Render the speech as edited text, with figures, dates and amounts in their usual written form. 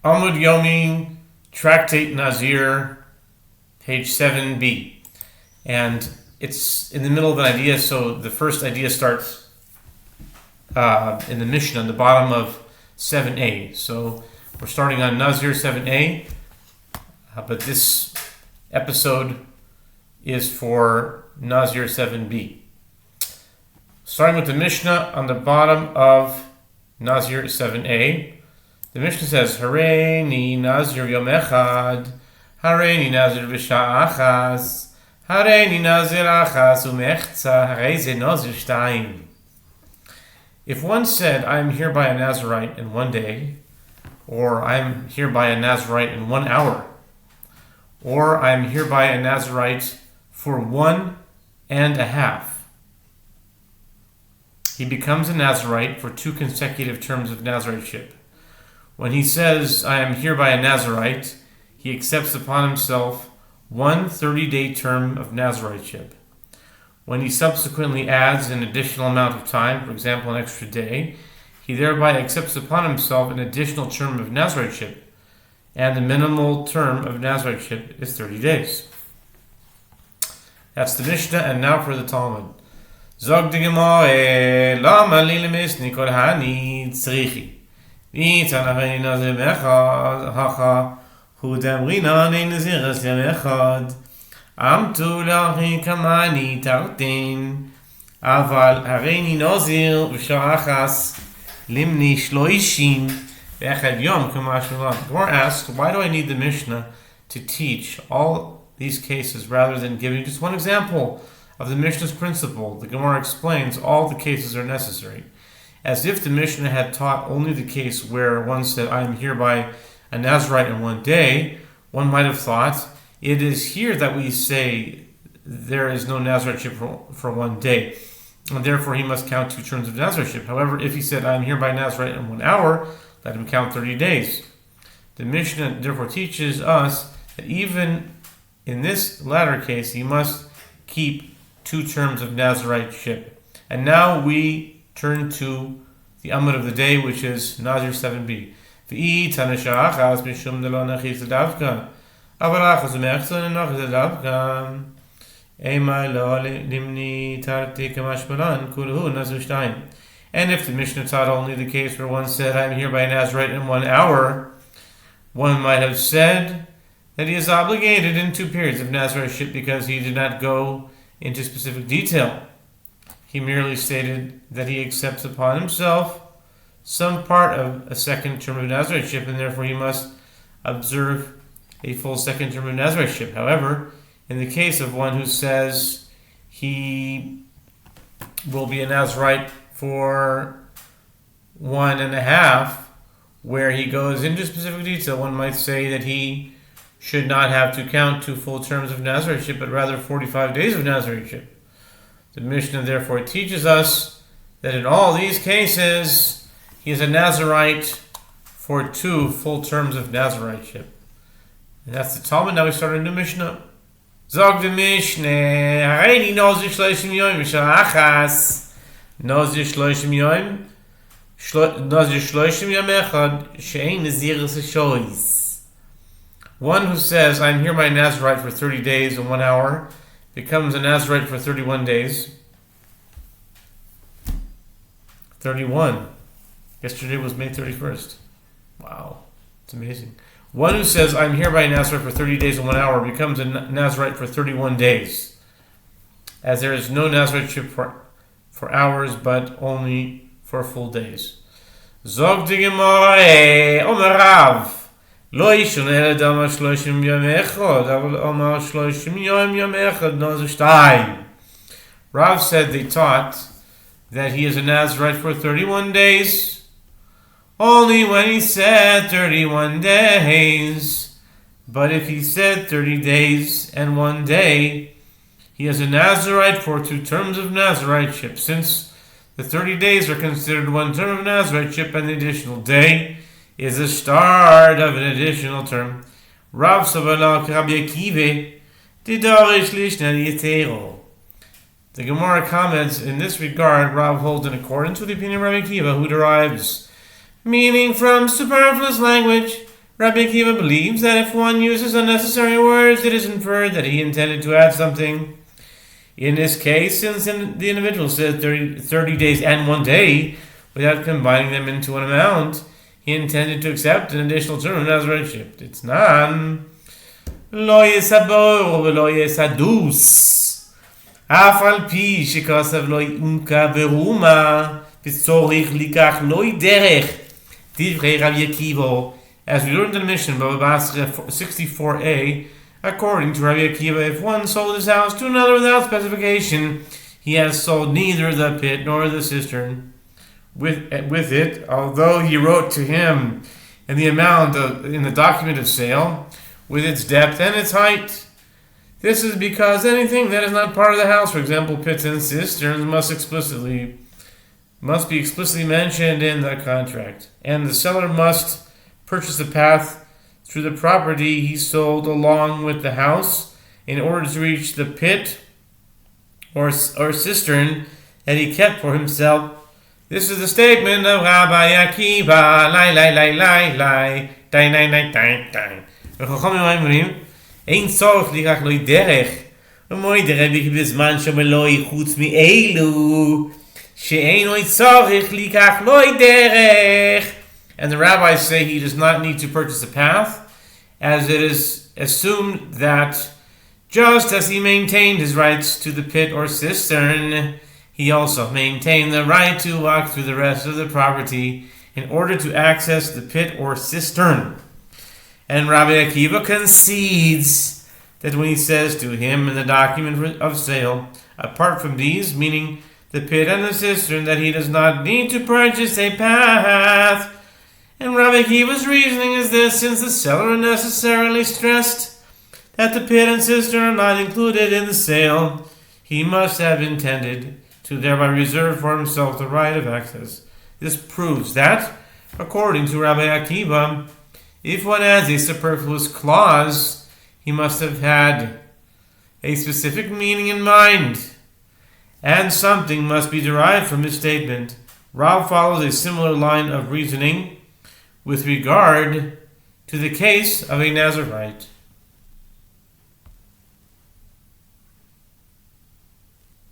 Amud Yomi, Tractate Nazir, page 7b. And it's in the middle of an idea, so the first idea starts in the Mishnah, on the bottom of 7a. So we're starting on Nazir 7a, but this episode is for Nazir 7b. Starting with the Mishnah on the bottom of Nazir 7a, the Mishnah says, Hareini Nazir Yom Echad, Hareini Nazir V'Sha Achas, Hareini Nazir Achas Umechza, Hareze Nazir Shtayim. If one said, I am hereby a Nazirite in 1 day, or I am hereby a Nazirite in 1 hour, or I am hereby a Nazirite for 1 and a half, he becomes a Nazirite for 2 consecutive terms of Naziriteship. When he says, I am hereby a Nazirite, he accepts upon himself 1 30-day term of Naziriteship. When he subsequently adds an additional amount of time, for example, an extra day, he thereby accepts upon himself an additional term of Naziriteship, and the minimal term of Naziriteship is 30 days. That's the Mishnah, and now for the Talmud. Zog de Gemara, lama li lemisni kol hani tzrichi. V'yitzan hareini nazir b'echad, hacha, hu damrina nei naziras yom echad. Amtu lachi kamani tartin, aval hareini nazir v'sha achas, limni shloishim, v'echad yom kamash v'lam. Gemara asks, why do I need the Mishnah to teach all these cases rather than giving just one example of the Mishnah's principle? The Gemara explains all the cases are necessary. As if the Mishnah had taught only the case where one said, I am hereby a Nazirite in 1 day, one might have thought, it is here that we say there is no Naziriteship for 1 day, and therefore he must count 2 terms of Naziriteship. However, if he said, I am hereby a Nazirite in 1 hour, let him count 30 days. The Mishnah therefore teaches us that even in this latter case, he must keep 2 terms of Naziriteship. And now we turn to the Amud of the day, which is Nazir 7b. And if the Mishnah taught only the case where one said, I am hereby a Nazirite in 1 hour, one might have said that he is obligated in 2 periods of Naziriteship because he did not go into specific detail. He merely stated that he accepts upon himself some part of a 2nd term of Naziriteship, and therefore he must observe a full 2nd term of Naziriteship. However, in the case of one who says he will be a Nazirite for 1 and a half, where he goes into specific detail, one might say that he should not have to count 2 full terms of Naziriteship, but rather 45 days of Naziriteship. The Mishnah therefore teaches us that in all these cases, he is a Nazirite for 2 full terms of Naziriteship. And that's the Talmud. Now we start a new Mishnah. Zog the Mishnah, Hareini Nazir Shloshim Yom V'Sha Achas, Nazir Shloshim Yom, Nazir Shloshim Yom Echad, She'ein Naziris HaShois. One who says, I am hereby a Nazirite for 30 days and 1 hour, becomes a Nazirite for 31 days. 31. Yesterday was May 31st. Wow, it's amazing. One who says, I am hereby a Nazirite for 30 days and 1 hour, becomes a Nazirite for 31 days. As there is no Naziriteship for hours, but only for full days. Zog de Gemara, Omer Rav. לא ישון אלא דמה 30 יום אחד, אבל אמר 30 יום אחד, Nazir Shtayim. Rav said they taught that he is a Nazirite for 31 days, only when he said 31 days. But if he said 30 days and 1 day, he is a Nazirite for 2 terms of Naziriteship, since the 30 days are considered 1 term of Naziriteship and the additional day is the start of an additional term. Rav Sabalak Rabbi Akiva Didarish Lishna Yetero. The Gemara comments, in this regard, Rav holds in accordance with the opinion of Rabbi Akiva, who derives meaning from superfluous language, Rabbi Akiva believes that if one uses unnecessary words, it is inferred that he intended to add something. In this case, since the individual said 30 days and 1 day, without combining them into an amount, he intended to accept an additional term of Nazirite. It's none. Lo yesabor v'lo yesadus. Af al pi shekasav lo yunka veruma v'tzorich likach lo yiderech divrei Rabbi Akiva. As we learned in the mission, Baba Basra 64a, according to Rabbi Akiva, if one sold his house to another without specification, he has sold neither the pit nor the cistern with it, although he wrote to him in the amount in the document of sale, with its depth and its height. This is because anything that is not part of the house, for example, pits and cisterns, must be explicitly mentioned in the contract, and the seller must purchase a path through the property he sold along with the house in order to reach the pit or cistern that he kept for himself. This is the statement of Rabbi Akiva. Ein tzorich likach lo yiderech וmoide Rabbi בזמן שמלוא חוץ מאלו שאין tzorich likach lo yiderech. And the rabbis say he does not need to purchase a path, as it is assumed that just as he maintained his rights to the pit or cistern, he also maintained the right to walk through the rest of the property in order to access the pit or cistern. And Rabbi Akiva concedes that when he says to him in the document of sale, apart from these, meaning the pit and the cistern, that he does not need to purchase a path. And Rabbi Akiva's reasoning is this: since the seller unnecessarily stressed that the pit and cistern are not included in the sale, he must have intended to thereby reserve for himself the right of access. This proves that, according to Rabbi Akiva, if one adds a superfluous clause, he must have had a specific meaning in mind, and something must be derived from his statement. Rav follows a similar line of reasoning with regard to the case of a Nazirite.